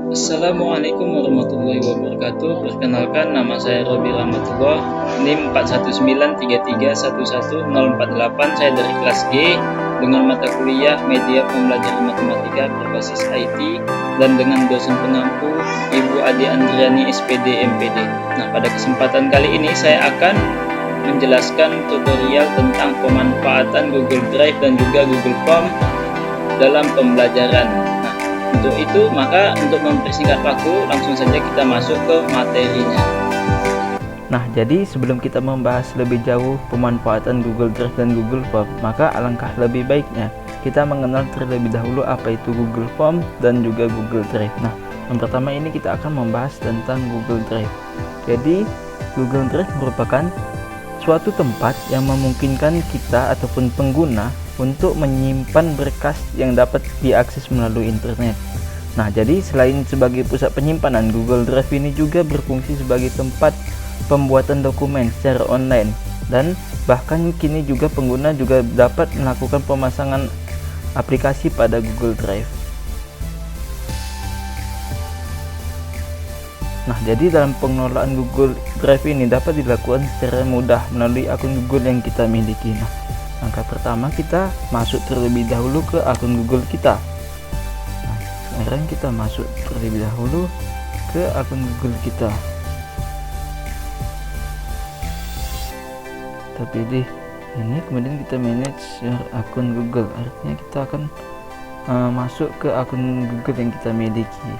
Assalamualaikum warahmatullahi wabarakatuh. Perkenalkan, nama saya Robi Rahmatullah, NIM 41933111048. Saya dari kelas G dengan mata kuliah Media Pembelajaran Matematika berbasis IT dan dengan dosen pengampu Ibu Adi Andriani SPD MPD. Nah, pada kesempatan kali ini saya akan menjelaskan tutorial tentang pemanfaatan Google Drive dan juga Google Form dalam pembelajaran. Untuk itu, maka untuk mempersingkat waktu, langsung saja kita masuk ke materinya. Nah, jadi sebelum kita membahas lebih jauh pemanfaatan Google Drive dan Google Form, maka alangkah lebih baiknya kita mengenal terlebih dahulu apa itu Google Form dan juga Google Drive. Nah, yang pertama ini kita akan membahas tentang Google Drive. Jadi, Google Drive merupakan suatu tempat yang memungkinkan kita ataupun pengguna untuk menyimpan berkas yang dapat diakses melalui internet. Nah, jadi selain sebagai pusat penyimpanan, Google Drive ini juga berfungsi sebagai tempat pembuatan dokumen secara online, dan bahkan kini juga pengguna juga dapat melakukan pemasangan aplikasi pada Google Drive. Nah, jadi dalam pengelolaan Google Drive ini dapat dilakukan secara mudah melalui akun Google yang kita miliki. Nah, langkah pertama kita masuk terlebih dahulu ke akun Google kita. Nah, sekarang kita masuk terlebih dahulu ke akun Google kita. Kita pilih ini, kemudian kita manage your akun Google. Artinya kita akan masuk ke akun Google yang kita miliki.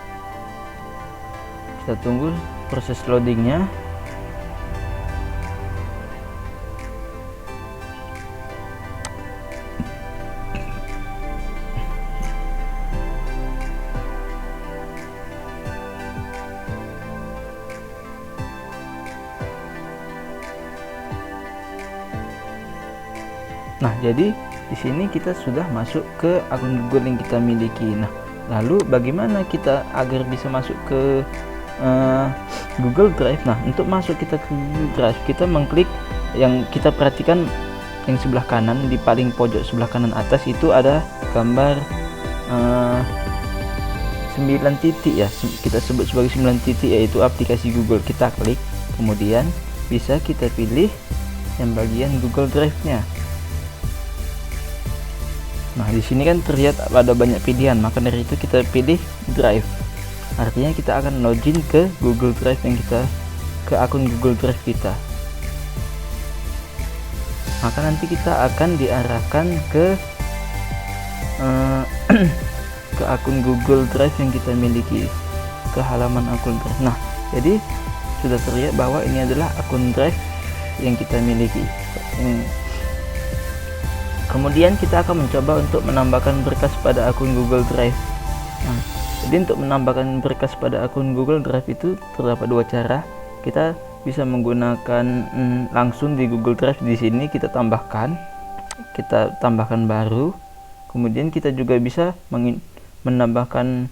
Kita tunggu proses loadingnya. Nah, jadi di sini kita sudah masuk ke akun Google yang kita miliki. Nah, lalu bagaimana kita agar bisa masuk ke Google Drive? Nah, untuk masuk kita ke Google Drive, kita mengklik yang kita perhatikan yang sebelah kanan, di paling pojok sebelah kanan atas itu ada gambar 9 titik ya, kita sebut sebagai 9 titik, yaitu aplikasi Google. Kita klik, kemudian bisa kita pilih yang bagian Google Drive-nya. Nah, di sini kan terlihat ada banyak pilihan, maka dari itu kita pilih Drive. Artinya kita akan login ke Google Drive yang kita, ke akun Google Drive kita. Maka nanti kita akan diarahkan ke ke akun Google Drive yang kita miliki, ke halaman akun Drive. Nah, jadi sudah terlihat bahwa ini adalah akun Drive yang kita miliki. Kemudian kita akan mencoba untuk menambahkan berkas pada akun Google Drive. Nah, jadi untuk menambahkan berkas pada akun Google Drive itu terdapat dua cara. Kita bisa menggunakan langsung di Google Drive. Di sini kita tambahkan baru. Kemudian kita juga bisa menambahkan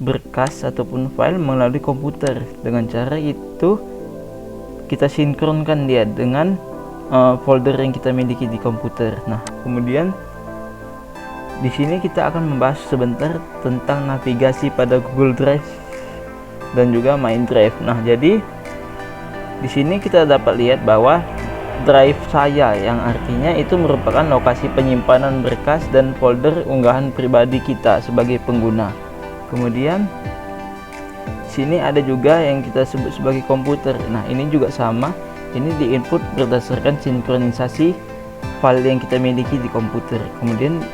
berkas ataupun file melalui komputer. Dengan cara itu kita sinkronkan dia dengan folder yang kita miliki di komputer. Nah, kemudian di sini kita akan membahas sebentar tentang navigasi pada Google Drive dan juga My Drive. Nah, jadi di sini kita dapat lihat bahwa drive saya, yang artinya itu merupakan lokasi penyimpanan berkas dan folder unggahan pribadi kita sebagai pengguna. Kemudian sini ada juga yang kita sebut sebagai komputer. Nah, ini juga sama. Ini diinput berdasarkan sinkronisasi file yang kita miliki di komputer. Kemudian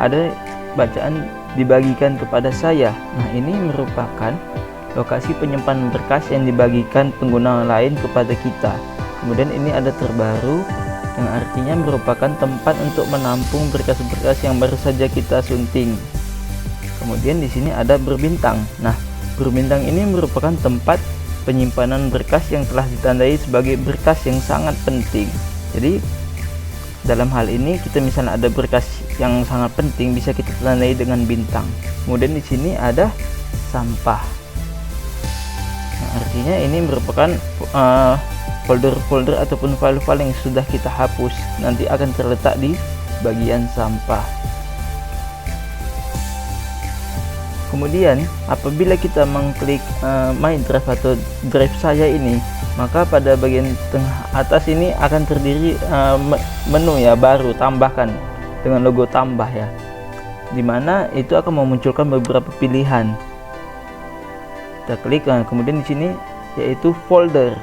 ada bacaan dibagikan kepada saya. Nah, ini merupakan lokasi penyimpanan berkas yang dibagikan pengguna lain kepada kita. Kemudian ini ada terbaru, yang artinya merupakan tempat untuk menampung berkas-berkas yang baru saja kita sunting. Kemudian di sini ada berbintang. Nah, berbintang ini merupakan tempat penyimpanan berkas yang telah ditandai sebagai berkas yang sangat penting. Jadi dalam hal ini kita misalnya ada berkas yang sangat penting, bisa kita tandai dengan bintang. Kemudian di sini ada sampah. Nah, artinya ini merupakan folder-folder ataupun file-file yang sudah kita hapus, nanti akan terletak di bagian sampah. Kemudian apabila kita mengklik My Drive atau Drive saya ini, maka pada bagian tengah atas ini akan terdiri menu ya baru, tambahkan dengan logo tambah ya, dimana itu akan memunculkan beberapa pilihan. Kita klik, kemudian di sini yaitu folder.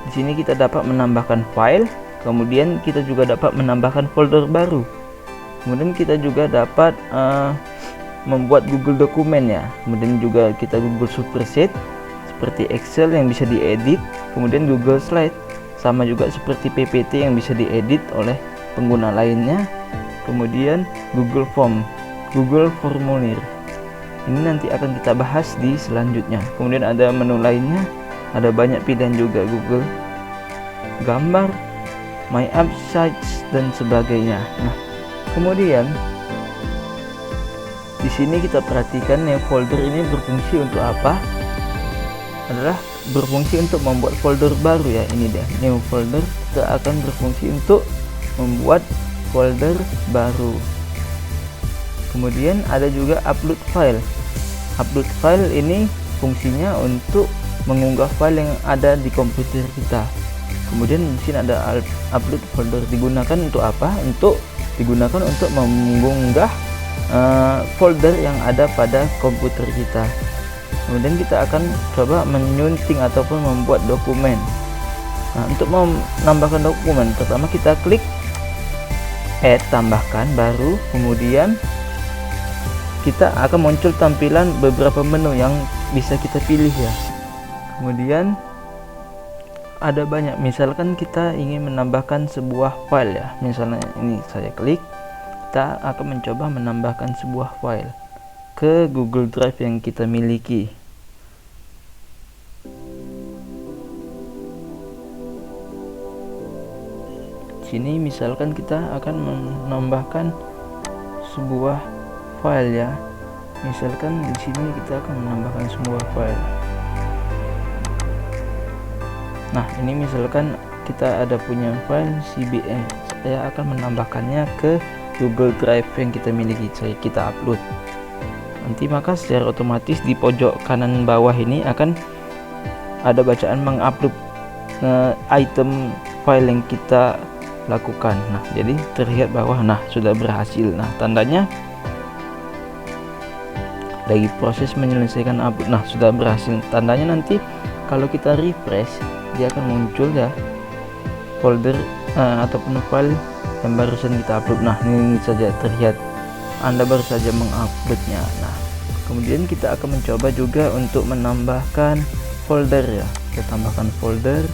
Di sini kita dapat menambahkan file, kemudian kita juga dapat menambahkan folder baru. Kemudian kita juga dapat membuat Google dokumen ya. Kemudian juga kita Google Spreadsheet seperti Excel yang bisa diedit, kemudian Google Slide sama juga seperti PPT yang bisa diedit oleh pengguna lainnya. Kemudian Google Form, Google Formulir. Ini nanti akan kita bahas di selanjutnya. Kemudian ada menu lainnya, ada banyak pilihan juga, Google Gambar, My App Sites dan sebagainya. Nah, kemudian di sini kita perhatikan yang folder ini berfungsi untuk apa? Adalah berfungsi untuk membuat folder baru ya. Ini dia, new folder. Kita akan berfungsi untuk membuat folder baru. Kemudian ada juga upload file. Upload file ini fungsinya untuk mengunggah file yang ada di komputer kita. Kemudian di sini ada upload folder, digunakan untuk apa? Untuk digunakan untuk mengunggah folder yang ada pada komputer kita. Kemudian kita akan coba menyunting ataupun membuat dokumen. Nah, untuk menambahkan dokumen, pertama kita klik add, tambahkan baru, kemudian kita akan muncul tampilan beberapa menu yang bisa kita pilih ya. Kemudian ada banyak, misalkan kita ingin menambahkan sebuah file ya, misalnya ini saya klik, kita akan mencoba menambahkan sebuah file ke Google Drive yang kita miliki. Sini misalkan kita akan menambahkan sebuah file ya, misalkan di sini kita akan menambahkan sebuah file. Nah, ini misalkan kita ada punya file CBN, saya akan menambahkannya ke Google Drive yang kita miliki, kita upload. Nanti maka secara otomatis di pojok kanan bawah ini akan ada bacaan mengupload item file yang kita lakukan. Nah, jadi terlihat bawah, nah sudah berhasil. Nah, tandanya lagi proses menyelesaikan upload. Nah, sudah berhasil. Tandanya nanti kalau kita refresh, dia akan muncul ya folder ataupun file yang barusan kita upload. Nah, ini saja terlihat Anda baru saja menguploadnya. Nah, kemudian kita akan mencoba juga untuk menambahkan folder ya. Kita tambahkan folder,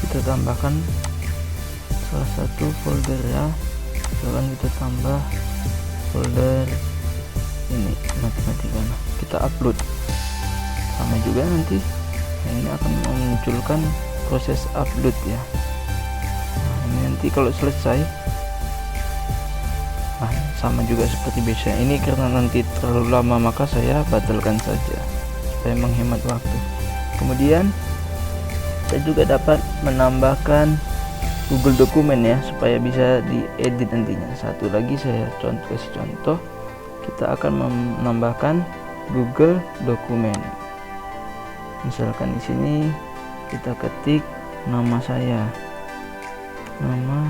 kita tambahkan salah satu folder ya. Misalkan kita tambah folder ini matematika. Nah, kita upload. Sama juga nanti ini akan memunculkan proses upload ya. Nah, ini nanti kalau selesai, nah sama juga seperti biasa. Ini karena nanti terlalu lama maka saya batalkan saja supaya menghemat waktu. Kemudian saya juga dapat menambahkan Google dokumen ya, supaya bisa diedit nantinya. Satu lagi saya kasih contoh, kita akan menambahkan Google dokumen. Misalkan di sini kita ketik nama saya, nama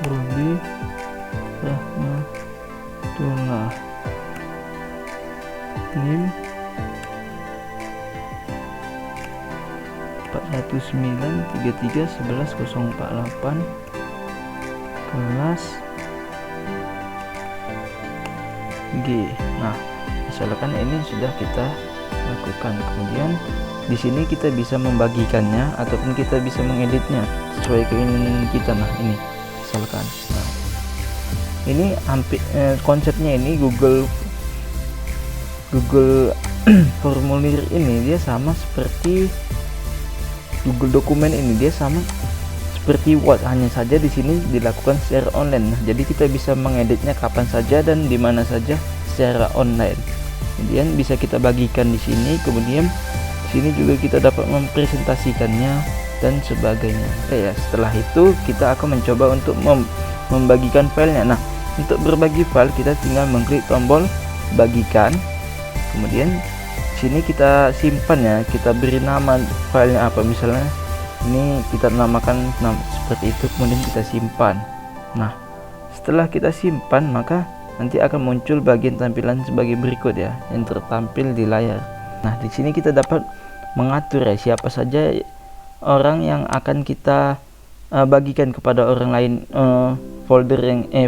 Ruby Rahmatullah, NIM 40933111048, kelas G. Nah, misalkan ini sudah kita lakukan. Kemudian di sini kita bisa membagikannya ataupun kita bisa mengeditnya sesuai keinginan kita. Nah, ini misalkan. Nah, ini hampir konsepnya ini Google formulir ini dia sama seperti Google dokumen ini, dia sama seperti Word, hanya saja di sini dilakukan secara online. Nah, jadi kita bisa mengeditnya kapan saja dan di mana saja secara online. Kemudian bisa kita bagikan di sini. Kemudian Sini juga kita dapat mempresentasikannya dan sebagainya. Oke ya, setelah itu kita akan mencoba untuk membagikan filenya. Nah, untuk berbagi file kita tinggal mengklik tombol bagikan. Kemudian sini kita simpan ya, kita beri nama filenya apa, misalnya ini kita namakan seperti itu, kemudian kita simpan. Nah, setelah kita simpan maka nanti akan muncul bagian tampilan sebagai berikut ya, yang tertampil di layar. Nah, di sini kita dapat mengatur ya siapa saja orang yang akan kita bagikan kepada orang lain folder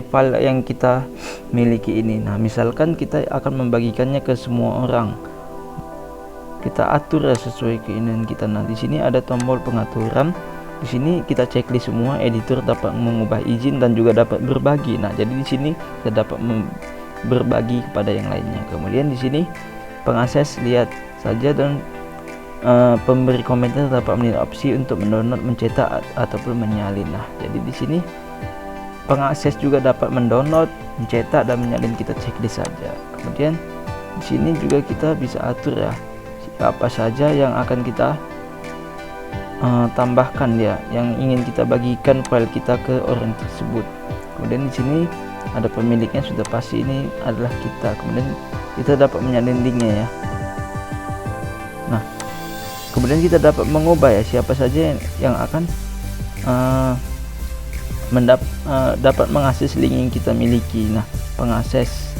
file yang kita miliki ini. Nah, misalkan kita akan membagikannya ke semua orang, kita atur ya sesuai keinginan kita. Nah, di sini ada tombol pengaturan. Di sini kita checklist semua, editor dapat mengubah izin dan juga dapat berbagi. Nah, jadi di sini kita dapat berbagi kepada yang lainnya. Kemudian di sini pengakses lihat saja dan pemberi komentar dapat memilih opsi untuk mendownload, mencetak ataupun menyalin. Nah, jadi di sini pengakses juga dapat mendownload, mencetak dan menyalin, kita checklist saja. Kemudian di sini juga kita bisa atur ya apa saja yang akan kita tambahkan ya, yang ingin kita bagikan file kita ke orang tersebut. Kemudian di sini ada pemiliknya, sudah pasti ini adalah kita. Kemudian kita dapat menyalin linknya ya. Nah, kemudian kita dapat mengubah ya siapa saja yang akan dapat mengakses link yang kita miliki. Nah, pengakses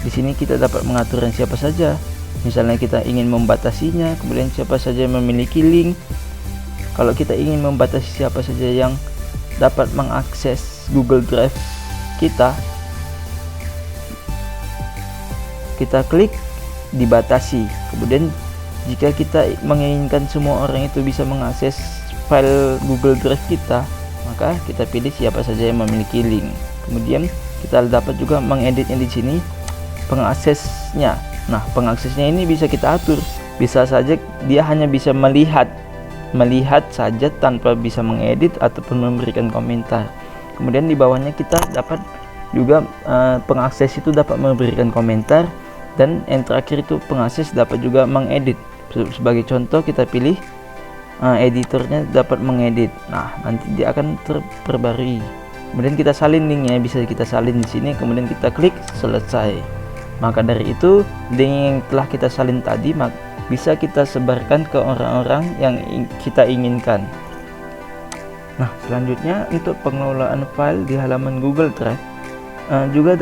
di sini kita dapat mengatur siapa saja. Misalnya kita ingin membatasinya, kemudian siapa saja yang memiliki link. Kalau kita ingin membatasi siapa saja yang dapat mengakses Google Drive kita klik dibatasi. Kemudian jika kita menginginkan semua orang itu bisa mengakses file Google Drive kita, maka kita pilih siapa saja yang memiliki link. Kemudian kita dapat juga mengeditnya di sini pengaksesnya. Nah, pengaksesnya ini bisa kita atur. Bisa saja dia hanya bisa melihat saja tanpa bisa mengedit ataupun memberikan komentar. Kemudian di bawahnya kita dapat juga pengakses itu dapat memberikan komentar, dan yang terakhir itu pengakses dapat juga mengedit. Sebagai contoh kita pilih editornya dapat mengedit. Nah, nanti dia akan terperbarui. Kemudian kita salin linknya, bisa kita salin di sini, kemudian kita klik selesai. Maka dari itu link yang telah kita salin tadi bisa kita sebarkan ke orang-orang yang kita inginkan. Nah, selanjutnya untuk pengelolaan file di halaman Google Drive juga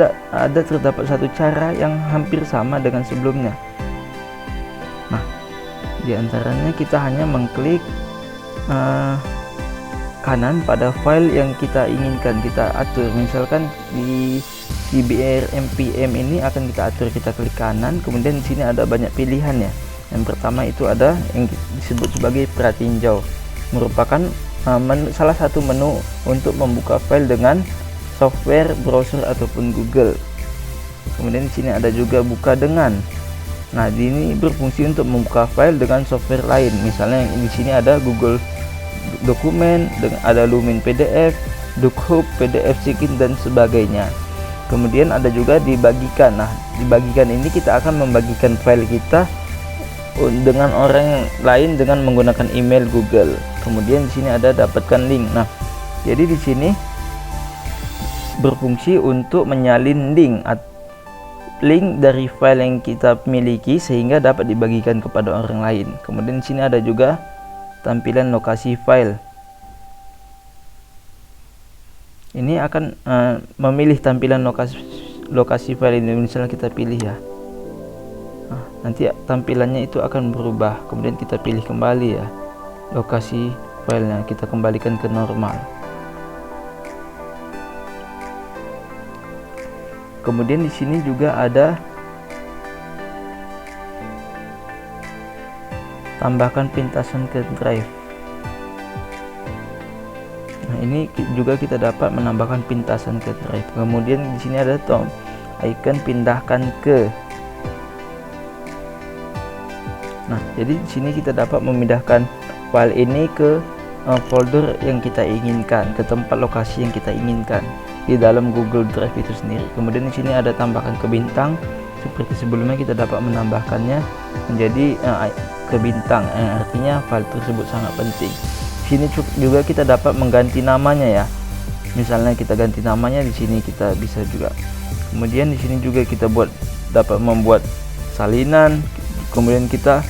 terdapat satu cara yang hampir sama dengan sebelumnya. Nah, di antaranya kita hanya mengklik kanan pada file yang kita inginkan kita atur. Misalkan di CBR npm ini akan kita atur, kita klik kanan, kemudian di sini ada banyak pilihan ya. Yang pertama itu ada yang disebut sebagai pratinjau, merupakan salah satu menu untuk membuka file dengan software browser ataupun Google. Kemudian di sini ada juga buka dengan. Nah, ini berfungsi untuk membuka file dengan software lain. Misalnya di sini ada Google Dokumen, ada Lumin PDF, Dukhub, PDF Sikin dan sebagainya. Kemudian ada juga dibagikan. Nah, dibagikan ini kita akan membagikan file kita dengan orang lain dengan menggunakan email Google. Kemudian di sini ada dapatkan link. Nah, jadi di sini berfungsi untuk menyalin link dari file yang kita miliki sehingga dapat dibagikan kepada orang lain. Kemudian di sini ada juga tampilan lokasi file. Ini akan memilih tampilan lokasi file ini. Misalnya kita pilih ya. Nah, nanti tampilannya itu akan berubah. Kemudian kita pilih kembali ya lokasi filenya, kita kembalikan ke normal. Kemudian di sini juga ada tambahkan pintasan ke drive. Nah, ini juga kita dapat menambahkan pintasan ke drive. Kemudian di sini ada icon pindahkan ke. Nah, jadi di sini kita dapat memindahkan file ini ke folder yang kita inginkan, ke tempat lokasi yang kita inginkan di dalam Google Drive itu sendiri. Kemudian di sini ada tambahkan ke bintang. Seperti sebelumnya kita dapat menambahkannya menjadi ke bintang, yang artinya file tersebut sangat penting. Sini juga kita dapat mengganti namanya ya. Misalnya kita ganti namanya, di sini kita bisa juga. Kemudian di sini juga kita dapat membuat salinan. Kemudian kita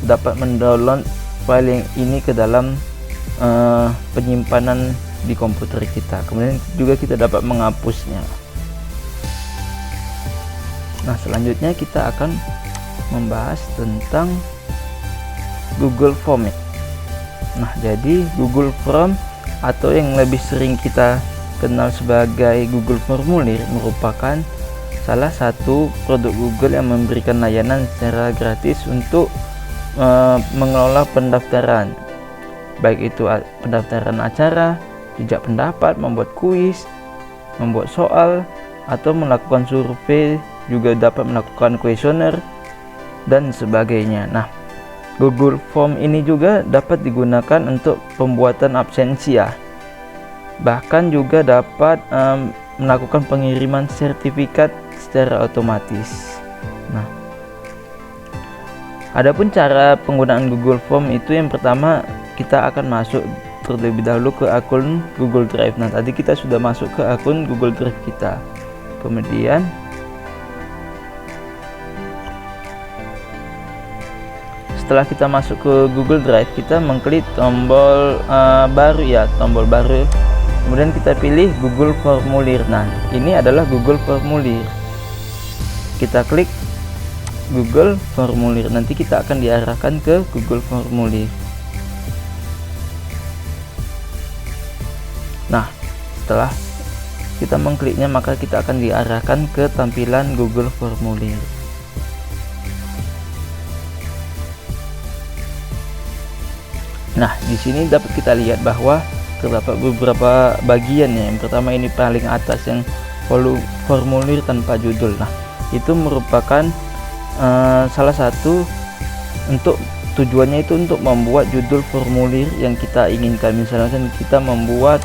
dapat mendownload file yang ini ke dalam penyimpanan di komputer kita. Kemudian juga kita dapat menghapusnya. Nah, selanjutnya kita akan membahas tentang Google Form. Nah, jadi Google Form atau yang lebih sering kita kenal sebagai Google Formulir merupakan salah satu produk Google yang memberikan layanan secara gratis untuk mengelola pendaftaran, baik itu pendaftaran acara, jejak pendapat, membuat kuis, membuat soal, atau melakukan survei, juga dapat melakukan kuesioner dan sebagainya. Nah, Google Form ini juga dapat digunakan untuk pembuatan absensi ya. Bahkan juga dapat melakukan pengiriman sertifikat secara otomatis. Nah, adapun cara penggunaan Google Form itu, yang pertama kita akan masuk terlebih dahulu ke akun Google Drive. Nah, tadi kita sudah masuk ke akun Google Drive kita. Kemudian setelah kita masuk ke Google Drive, kita mengklik tombol baru ya, tombol baru. Kemudian kita pilih Google Formulir. Nah, ini adalah Google Formulir. Kita klik Google Formulir. Nanti kita akan diarahkan ke Google Formulir. Nah, setelah kita mengkliknya, maka kita akan diarahkan ke tampilan Google Formulir. Nah, di sini dapat kita lihat bahwa terdapat beberapa bagian ya. Yang pertama ini paling atas yang formulir tanpa judul. Nah, itu merupakan salah satu untuk tujuannya itu untuk membuat judul formulir yang kita inginkan. Misalkan kita membuat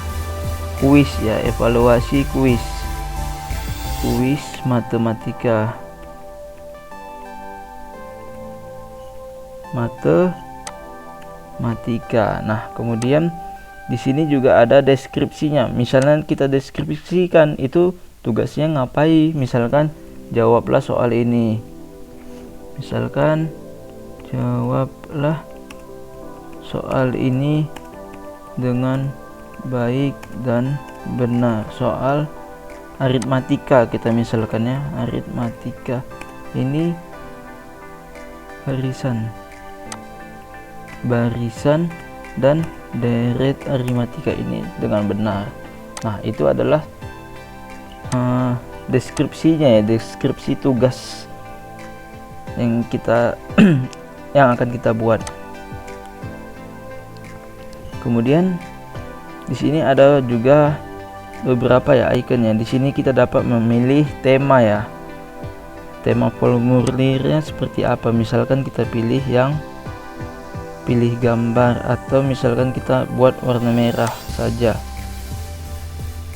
kuis ya, evaluasi kuis matematika, Nah, kemudian di sini juga ada deskripsinya. Misalnya kita deskripsikan itu tugasnya ngapain. Misalkan jawablah soal ini. Misalkan jawablah soal ini dengan baik dan benar. Soal aritmatika kita misalkan ya, aritmatika ini barisan dan deret aritmatika ini dengan benar. Nah, itu adalah deskripsinya ya, deskripsi tugas yang kita yang akan kita buat. Kemudian di sini ada juga beberapa ya ikonnya. Di sini kita dapat memilih tema ya. Tema formulirnya seperti apa? Misalkan kita pilih gambar, atau misalkan kita buat warna merah saja.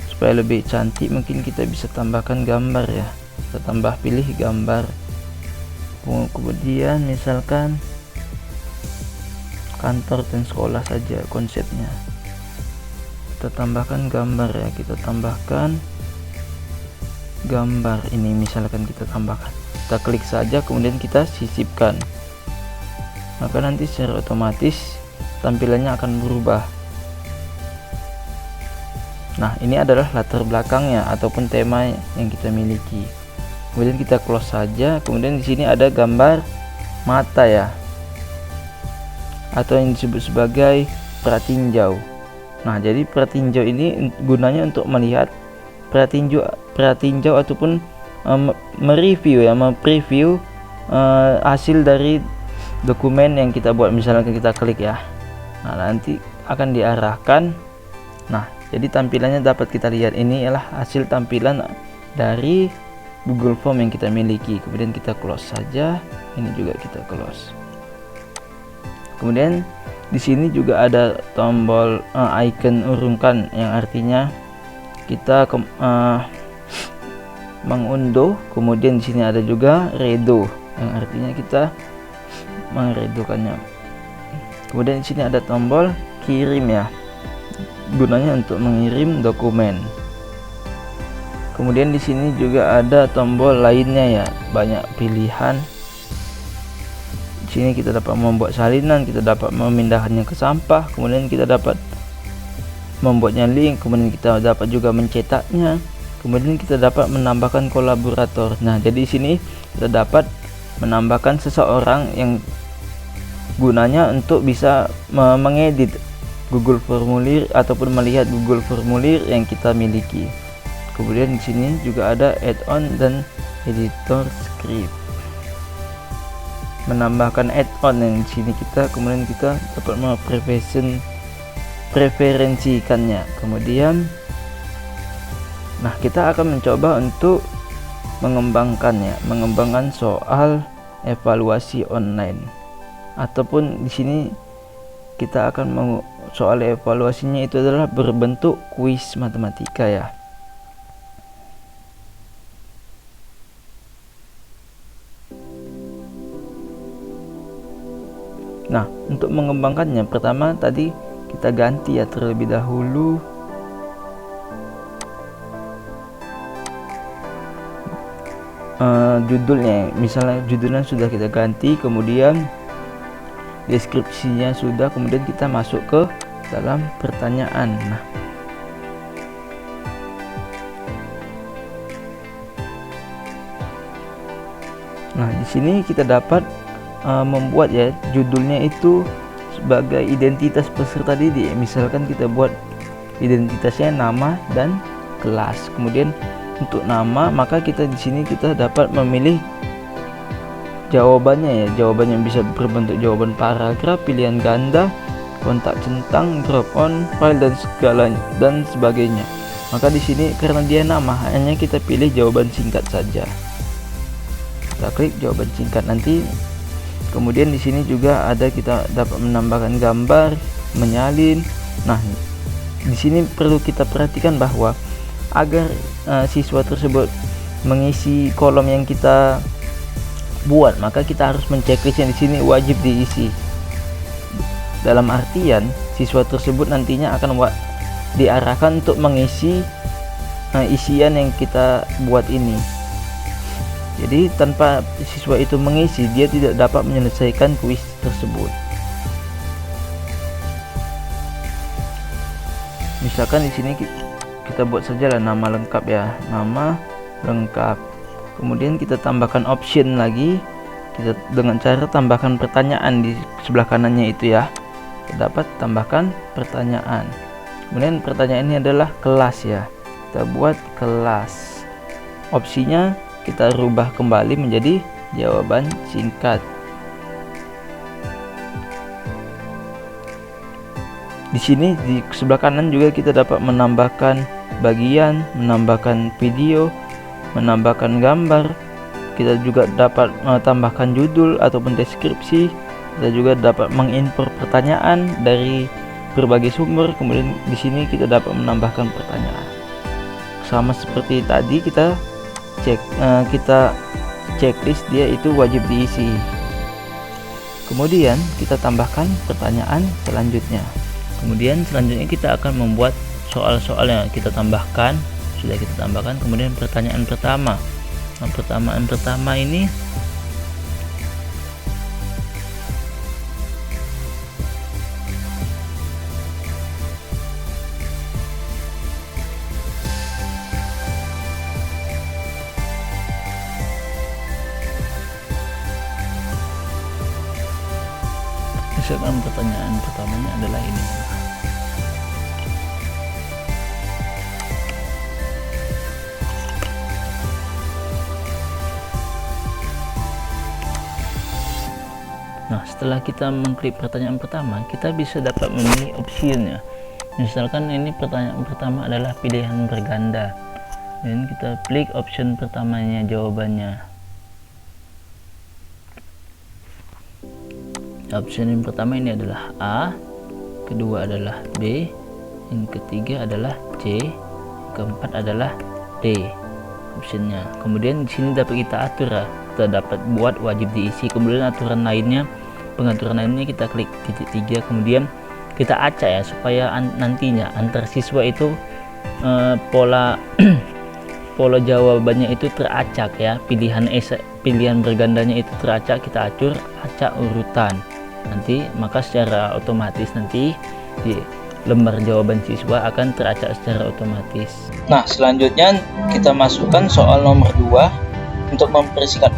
Supaya lebih cantik mungkin kita bisa tambahkan gambar ya. Kita pilih gambar. Kemudian misalkan kantor dan sekolah saja konsepnya. Kita tambahkan gambar ya, kita tambahkan gambar ini, misalkan kita tambahkan, kita klik saja kemudian kita sisipkan, maka nanti secara otomatis tampilannya akan berubah. Nah, ini adalah latar belakangnya ataupun tema yang kita miliki. Kemudian kita close saja. Kemudian di sini ada gambar mata ya, atau yang disebut sebagai pratinjau. Nah, jadi pratinjau ini gunanya untuk melihat pratinjau ataupun mereview hasil dari dokumen yang kita buat. Misalnya kita klik ya, nah nanti akan diarahkan. Nah, jadi tampilannya dapat kita lihat. Ini adalah hasil tampilan dari Google Form yang kita miliki. Kemudian kita close saja. Ini juga kita close. Kemudian di sini juga ada tombol icon urungkan, yang artinya kita mengunduh. Kemudian di sini ada juga redo, yang artinya kita meredukannya. Kemudian di sini ada tombol kirim ya, gunanya untuk mengirim dokumen. Kemudian di sini juga ada tombol lainnya ya, banyak pilihan. Di sini kita dapat membuat salinan, kita dapat memindahkannya ke sampah, kemudian kita dapat membuatnya link, kemudian kita dapat juga mencetaknya, kemudian kita dapat menambahkan kolaborator. Nah, jadi di sini kita dapat menambahkan seseorang yang gunanya untuk bisa mengedit Google Formulir ataupun melihat Google Formulir yang kita miliki. Kemudian di sini juga ada add-on dan editor script. Menambahkan add-on yang di sini kemudian kita dapat preferensikannya. Kemudian kita akan mencoba untuk mengembangkan soal evaluasi online. Ataupun di sini kita akan soal evaluasinya itu adalah berbentuk kuis matematika ya. Nah, untuk mengembangkannya pertama tadi kita ganti ya terlebih dahulu judulnya. Misalnya judulnya sudah kita ganti, kemudian deskripsinya sudah, kemudian kita masuk ke dalam pertanyaan. Nah, di sini kita dapat membuat ya judulnya itu sebagai identitas peserta didik. Misalkan kita buat identitasnya nama dan kelas. Kemudian untuk nama, maka kita di sini kita dapat memilih jawabannya ya, jawaban yang bisa berbentuk jawaban paragraf, pilihan ganda, kontak centang, drop on, file dan sebagainya. Maka di sini karena dia nama, hanya kita pilih jawaban singkat saja. Kita klik jawaban singkat nanti. Kemudian di sini juga ada kita dapat menambahkan gambar, menyalin. Nah, di sini perlu kita perhatikan bahwa agar siswa tersebut mengisi kolom yang kita buat, maka kita harus menceklisnya. Di sini wajib diisi. Dalam artian siswa tersebut nantinya akan diarahkan untuk mengisi isian yang kita buat ini. Jadi tanpa siswa itu mengisi, dia tidak dapat menyelesaikan kuis tersebut. Misalkan di sini kita buat saja lah nama lengkap ya, nama lengkap. Kemudian kita tambahkan option lagi, kita dengan cara tambahkan pertanyaan di sebelah kanannya itu ya. Kita dapat tambahkan pertanyaan. Kemudian pertanyaan ini adalah kelas ya. Kita buat kelas. Opsinya kita rubah kembali menjadi jawaban singkat. Di sini di sebelah kanan juga kita dapat menambahkan bagian, menambahkan video, menambahkan gambar. Kita juga dapat menambahkan judul ataupun deskripsi. Kita juga dapat mengimpor pertanyaan dari berbagai sumber. Kemudian di sini kita dapat menambahkan pertanyaan. Sama seperti tadi kita checklist dia itu wajib diisi. Kemudian kita tambahkan pertanyaan selanjutnya. Kemudian selanjutnya kita akan membuat soal-soal yang kita tambahkan. Sudah kita tambahkan. Kemudian pertanyaan pertama. Nah, pertanyaan pertama ini misalkan pertanyaan pertamanya adalah ini. Nah, setelah kita mengklik pertanyaan pertama, kita bisa dapat memilih opsinya. Misalkan ini pertanyaan pertama adalah pilihan berganda, dan kita klik option pertamanya jawabannya. Option yang pertama ini adalah A, kedua adalah B, yang ketiga adalah C, yang keempat adalah D optionnya. Kemudian di sini dapat kita atur ya, kita dapat buat wajib diisi. Kemudian aturan lainnya pengaturan lainnya kita klik titik 3, kemudian kita acak ya supaya nantinya antar siswa itu pola pola jawabannya itu teracak ya, pilihan bergandanya itu teracak, kita acak urutan nanti, maka secara otomatis nanti di lembar jawaban siswa akan teracak secara otomatis. Nah, selanjutnya kita masukkan soal nomor 2. Untuk mempersingkat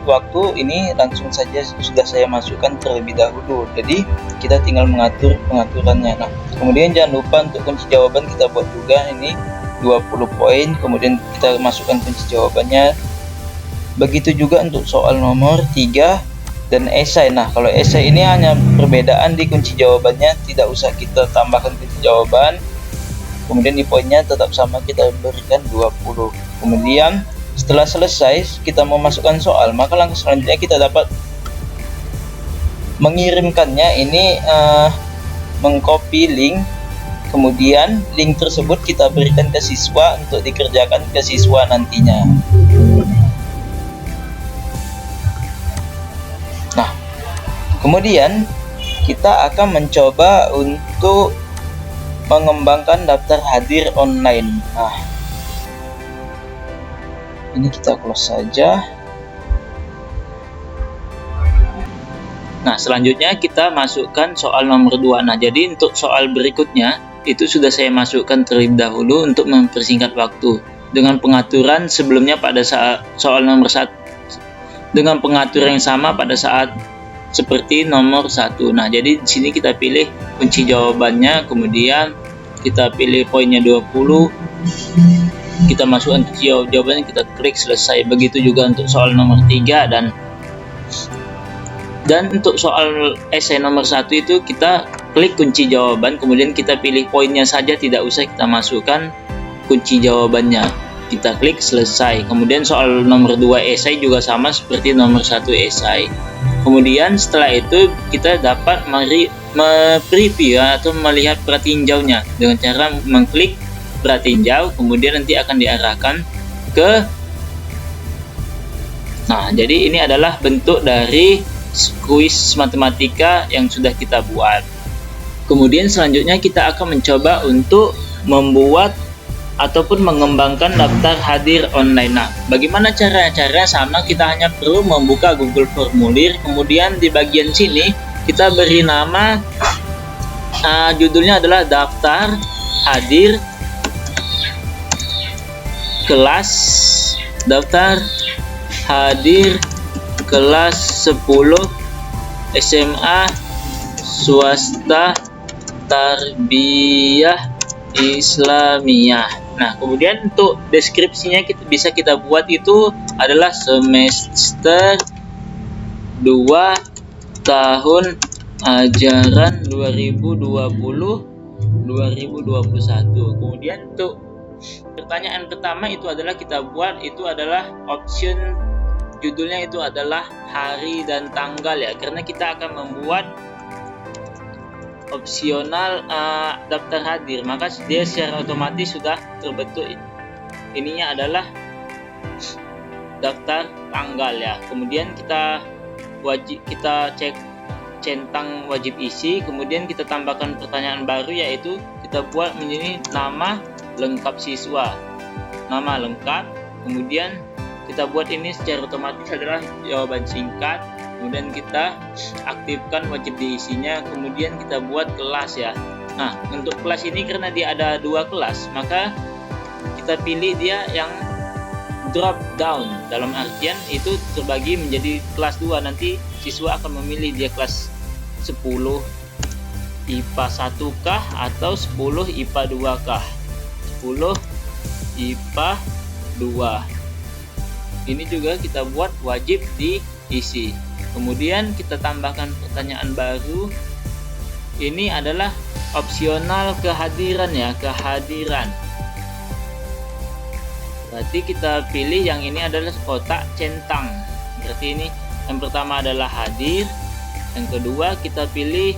waktu, ini langsung saja sudah saya masukkan terlebih dahulu, jadi kita tinggal mengatur pengaturannya. Nah, kemudian jangan lupa untuk kunci jawaban kita buat juga ini 20 poin, kemudian kita masukkan kunci jawabannya. Begitu juga untuk soal nomor 3 dan esai. Nah, kalau esai ini hanya perbedaan di kunci jawabannya, tidak usah kita tambahkan kunci jawaban. Kemudian di poinnya tetap sama, kita berikan 20. Kemudian setelah selesai kita memasukkan soal, maka langkah selanjutnya kita dapat mengirimkannya. Ini mengcopy link, kemudian link tersebut kita berikan ke siswa untuk dikerjakan ke siswa nantinya. Nah, kemudian kita akan mencoba untuk mengembangkan daftar hadir online. Nah, ini kita close saja. Nah, selanjutnya kita masukkan soal nomor 2. Nah, jadi untuk soal berikutnya itu sudah saya masukkan terlebih dahulu untuk mempersingkat waktu dengan pengaturan sebelumnya pada saat soal nomor 1, dengan pengaturan yang sama pada saat seperti nomor 1. Nah, jadi di sini kita pilih kunci jawabannya, kemudian kita pilih poinnya 20, kita masukkan kunci jawabannya, kita klik selesai. Begitu juga untuk soal nomor 3 dan untuk soal esai nomor 1 itu kita klik kunci jawaban, kemudian kita pilih poinnya saja, tidak usah kita masukkan kunci jawabannya. Kita klik selesai. Kemudian soal nomor 2 esai juga sama seperti nomor 1 esai. Kemudian setelah itu kita dapat preview atau melihat pratinjaunya dengan cara mengklik pratinjau, kemudian nanti akan diarahkan ke. Nah, jadi ini adalah bentuk dari kuis matematika yang sudah kita buat. Kemudian selanjutnya kita akan mencoba untuk membuat ataupun mengembangkan daftar hadir online. Nah, bagaimana caranya? Sama, kita hanya perlu membuka Google Formulir, kemudian di bagian sini kita beri nama, judulnya adalah daftar hadir kelas, daftar hadir kelas 10 SMA swasta tarbiyah Islamiyah. Nah, kemudian untuk deskripsinya bisa kita buat itu adalah semester 2 tahun ajaran 2020-2021. Kemudian untuk pertanyaan pertama itu adalah kita buat itu adalah option, judulnya itu adalah hari dan tanggal ya, karena kita akan membuat opsional daftar hadir, maka dia secara otomatis sudah terbentuk. Ininya adalah daftar tanggal ya. Kemudian kita centang wajib isi, kemudian kita tambahkan pertanyaan baru, yaitu kita buat menjadi nama lengkap siswa, nama lengkap. Kemudian kita buat ini secara otomatis adalah jawaban singkat. Kemudian kita aktifkan wajib diisinya, kemudian kita buat kelas ya. Nah, untuk kelas ini karena dia ada 2 kelas, maka kita pilih dia yang drop down, dalam artian itu terbagi menjadi kelas 2. Nanti siswa akan memilih dia kelas 10 IPA 1 kah atau 10 IPA 2 kah. 10 IPA 2. Ini juga kita buat wajib diisi. Kemudian kita tambahkan pertanyaan baru. Ini adalah opsional kehadiran ya, kehadiran. Berarti kita pilih yang ini adalah kotak centang. Berarti ini yang pertama adalah hadir, yang kedua kita pilih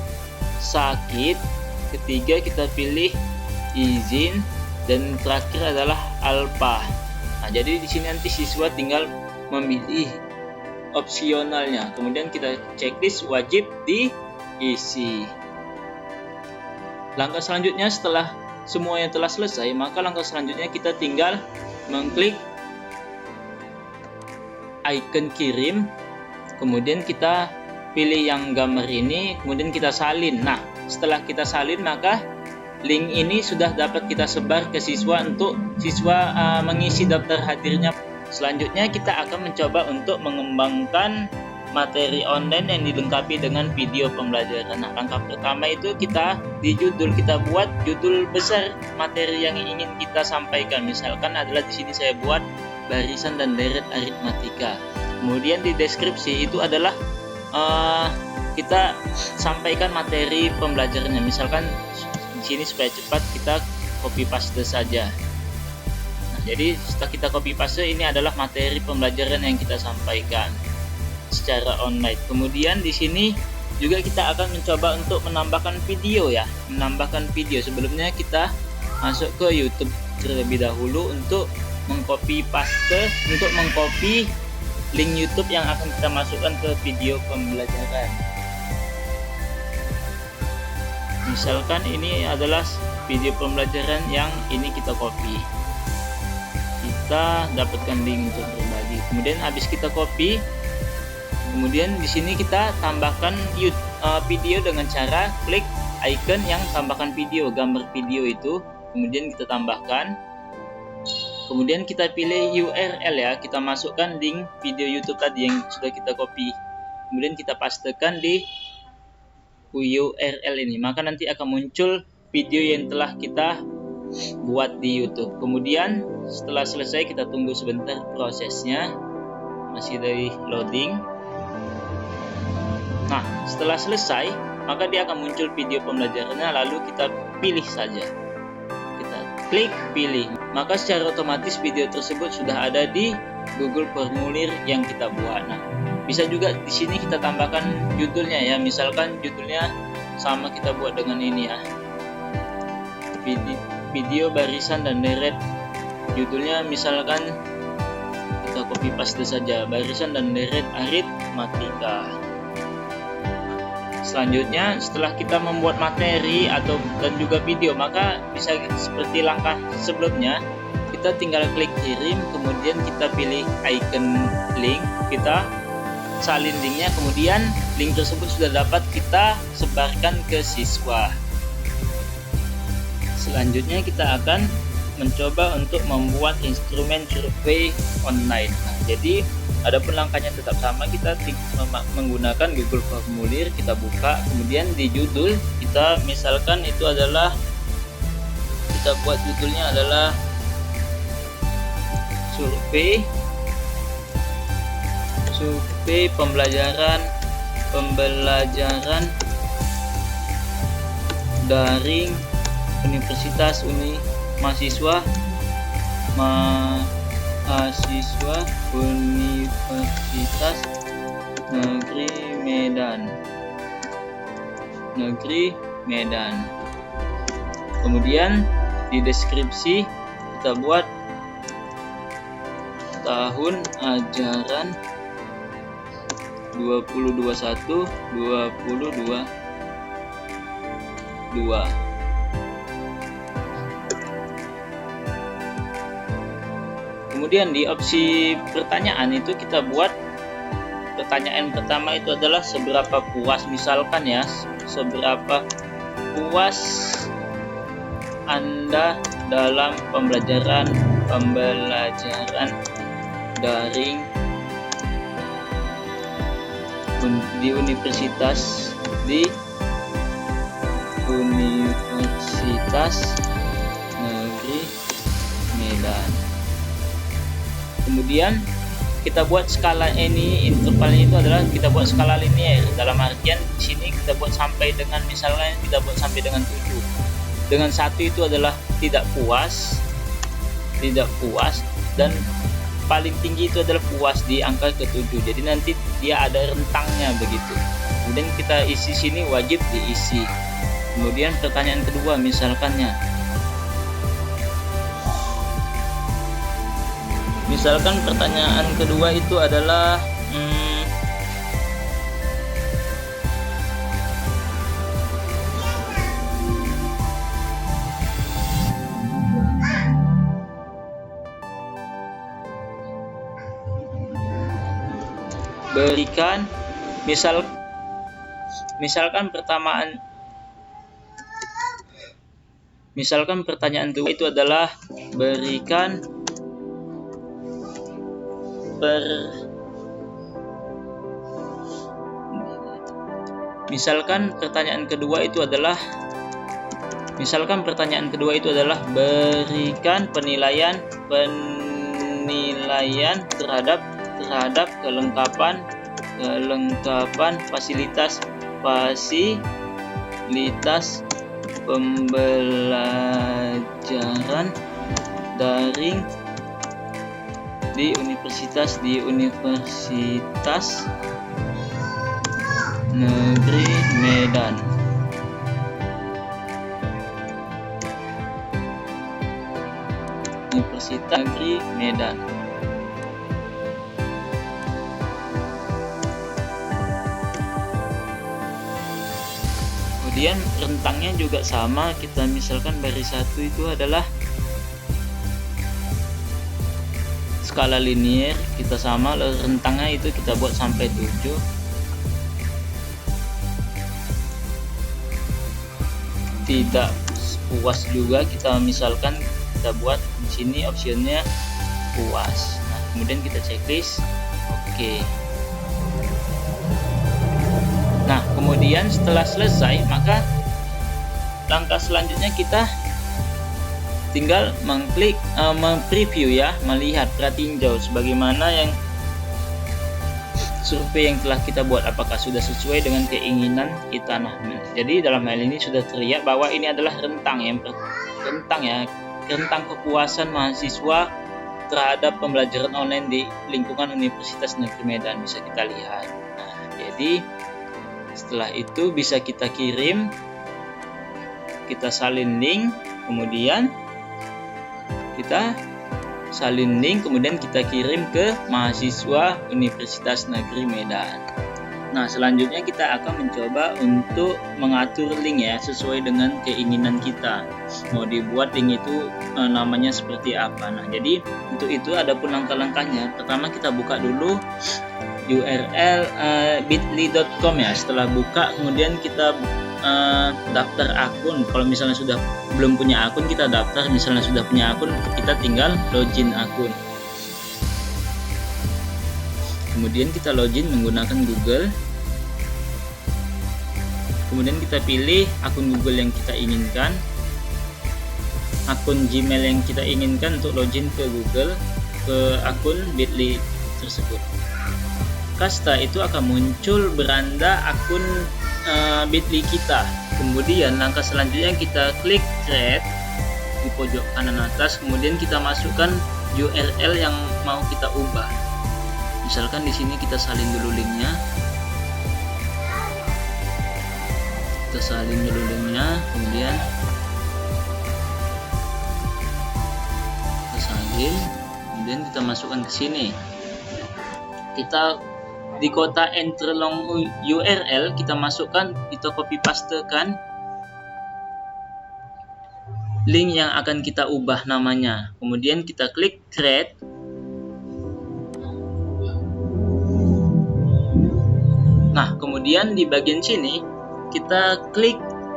sakit, ketiga kita pilih izin, dan terakhir adalah alpa. Nah, jadi di sini nanti siswa tinggal memilih opsionalnya. Kemudian kita checklist wajib diisi. Langkah selanjutnya setelah semuanya telah selesai, maka langkah selanjutnya kita tinggal mengklik icon kirim, kemudian kita pilih yang gambar ini, kemudian kita salin. Nah, setelah kita salin, maka link ini sudah dapat kita sebar ke siswa untuk siswa mengisi daftar hadirnya. Selanjutnya kita akan mencoba untuk mengembangkan materi online yang dilengkapi dengan video pembelajaran. Nah, langkah pertama itu kita di judul kita buat judul besar materi yang ingin kita sampaikan. Misalkan adalah di sini saya buat barisan dan deret aritmatika. Kemudian di deskripsi itu adalah kita sampaikan materi pembelajarannya. Misalkan di sini supaya cepat kita copy paste saja. Nah, jadi setelah kita copy paste, ini adalah materi pembelajaran yang kita sampaikan secara online. Kemudian di sini juga kita akan mencoba untuk menambahkan video ya, menambahkan video. Sebelumnya kita masuk ke YouTube terlebih dahulu untuk mengcopy paste, untuk mengcopy link YouTube yang akan kita masukkan ke video pembelajaran. Misalkan ini adalah video pembelajaran yang ini kita copy. Kita dapatkan link untuk berbagi. Kemudian habis kita copy, kemudian di sini kita tambahkan video dengan cara klik icon yang tambahkan video, gambar video itu, kemudian kita tambahkan. Kemudian kita pilih URL ya, kita masukkan link video YouTube tadi yang sudah kita copy. Kemudian kita pastekan di URL ini, maka nanti akan muncul video yang telah kita buat di YouTube. Kemudian setelah selesai kita tunggu sebentar prosesnya, masih dari loading. Nah, setelah selesai maka dia akan muncul video pembelajarannya, lalu kita pilih saja, kita klik pilih, maka secara otomatis video tersebut sudah ada di Google Formulir yang kita buat. Nah, bisa juga di sini kita tambahkan judulnya ya, misalkan judulnya sama kita buat dengan ini ya, video barisan dan deret. Judulnya misalkan kita copy paste saja, barisan dan deret aritmatika. Selanjutnya setelah kita membuat materi dan juga video, maka bisa seperti langkah sebelumnya, kita tinggal klik kirim, kemudian kita pilih icon link, kita salin linknya, kemudian link tersebut sudah dapat kita sebarkan ke siswa. Selanjutnya kita akan mencoba untuk membuat instrumen survei online. Nah, jadi adapun langkahnya tetap sama, kita menggunakan Google Formulir, kita buka, kemudian di judul kita misalkan itu adalah, kita buat judulnya adalah survei pembelajaran daring Universitas Universitas Negeri Medan. Kemudian di deskripsi kita buat tahun ajaran 2021-2022. Kemudian di opsi pertanyaan itu kita buat pertanyaan pertama itu adalah seberapa puas, misalkan ya, seberapa puas Anda dalam pembelajaran daring di Universitas Negeri Medan. Kemudian kita buat skala ini, intervalnya itu adalah kita buat skala linier, dalam artian di sini kita buat sampai dengan, misalnya kita buat sampai dengan 7. Dengan 1 itu adalah tidak puas, dan paling tinggi itu adalah puas di angka ke-7. Jadi nanti dia ada rentangnya begitu. Kemudian kita isi sini wajib diisi. Kemudian pertanyaan kedua misalkan pertanyaan kedua itu adalah berikan misalkan pertanyaan kedua itu adalah berikan misalkan pertanyaan kedua itu adalah berikan penilaian terhadap kelengkapan fasilitas pembelajaran daring di Universitas Negeri Medan. Universitas Negeri Medan. Kemudian rentangnya juga sama, kita misalkan baris 1 itu adalah skala linier, kita sama rentangnya itu kita buat sampai 7. Tidak puas juga kita misalkan kita buat di sini optionnya puas. Nah, kemudian kita checklist oke. Nah, kemudian setelah selesai, maka langkah selanjutnya kita tinggal mengklik preview ya, melihat, pratinjau sebagaimana yang survei yang telah kita buat, apakah sudah sesuai dengan keinginan kita. Nah, jadi dalam hal ini sudah terlihat bahwa ini adalah rentang kepuasan mahasiswa terhadap pembelajaran online di lingkungan Universitas Negeri Medan, bisa kita lihat. Nah, jadi setelah itu bisa kita kirim, kita salin link, kemudian kita kirim ke mahasiswa Universitas Negeri Medan. Nah, selanjutnya kita akan mencoba untuk mengatur link ya, sesuai dengan keinginan kita. Mau dibuat link itu namanya seperti apa. Nah, jadi untuk itu ada pun langkah-langkahnya. Pertama kita buka dulu URL bit.ly.com ya. Setelah buka, kemudian kita daftar akun. Kalau misalnya sudah belum punya akun, kita daftar. Misalnya sudah punya akun, kita tinggal login akun. Kemudian kita login menggunakan Google. Kemudian kita pilih akun Google yang kita inginkan, akun Gmail yang kita inginkan untuk login ke Google, ke akun bit.ly tersebut. Setelah itu akan muncul beranda akun bit.ly kita. Kemudian langkah selanjutnya kita klik create di pojok kanan atas, kemudian kita masukkan URL yang mau kita ubah. Misalkan di sini kita salin dulu linknya. Kemudian kita salin, kemudian kita masukkan ke sini. Kita di kota enter long URL kita masukkan, kita copy pastekan link yang akan kita ubah namanya. Kemudian kita klik create. Nah, kemudian di bagian sini kita klik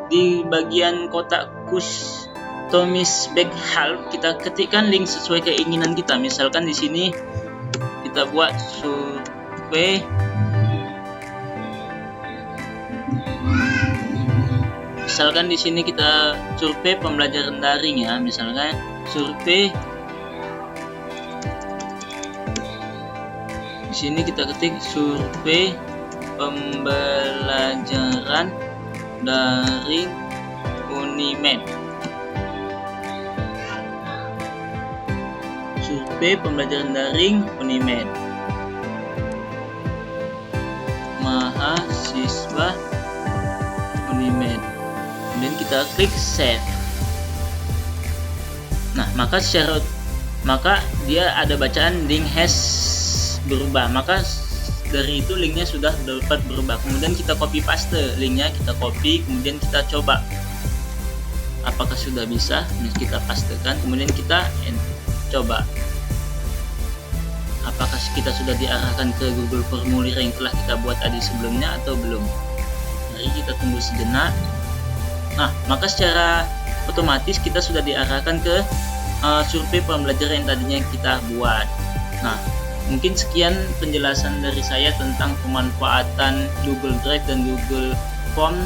di bagian kotak customize back help, kita ketikkan link sesuai keinginan kita. Misalkan di sini kita buat survei misalkan di sini kita survei pembelajaran daring ya, misalnya survei di sini kita ketik survei pembelajaran daring Unimed. Survei pembelajaran daring Unimed, mahasiswa Unimed. Kemudian kita klik save. Nah, maka dia ada bacaan link has berubah. Maka dari itu linknya sudah dapat berubah. Kemudian kita copy paste linknya, kita copy, kemudian kita coba apakah sudah bisa. Kita pastekan, kemudian kita coba. Apakah kita sudah diarahkan ke Google Formulir yang telah kita buat tadi sebelumnya atau belum? Mari kita tunggu sejenak. Nah, maka secara otomatis kita sudah diarahkan ke survei pembelajaran yang tadinya kita buat. Nah, mungkin sekian penjelasan dari saya tentang pemanfaatan Google Drive dan Google Form.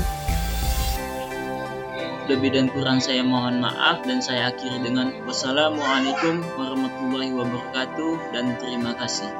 Lebih dan kurang saya mohon maaf, dan saya akhiri dengan wassalamualaikum warahmatullahi wabarakatuh dan terima kasih.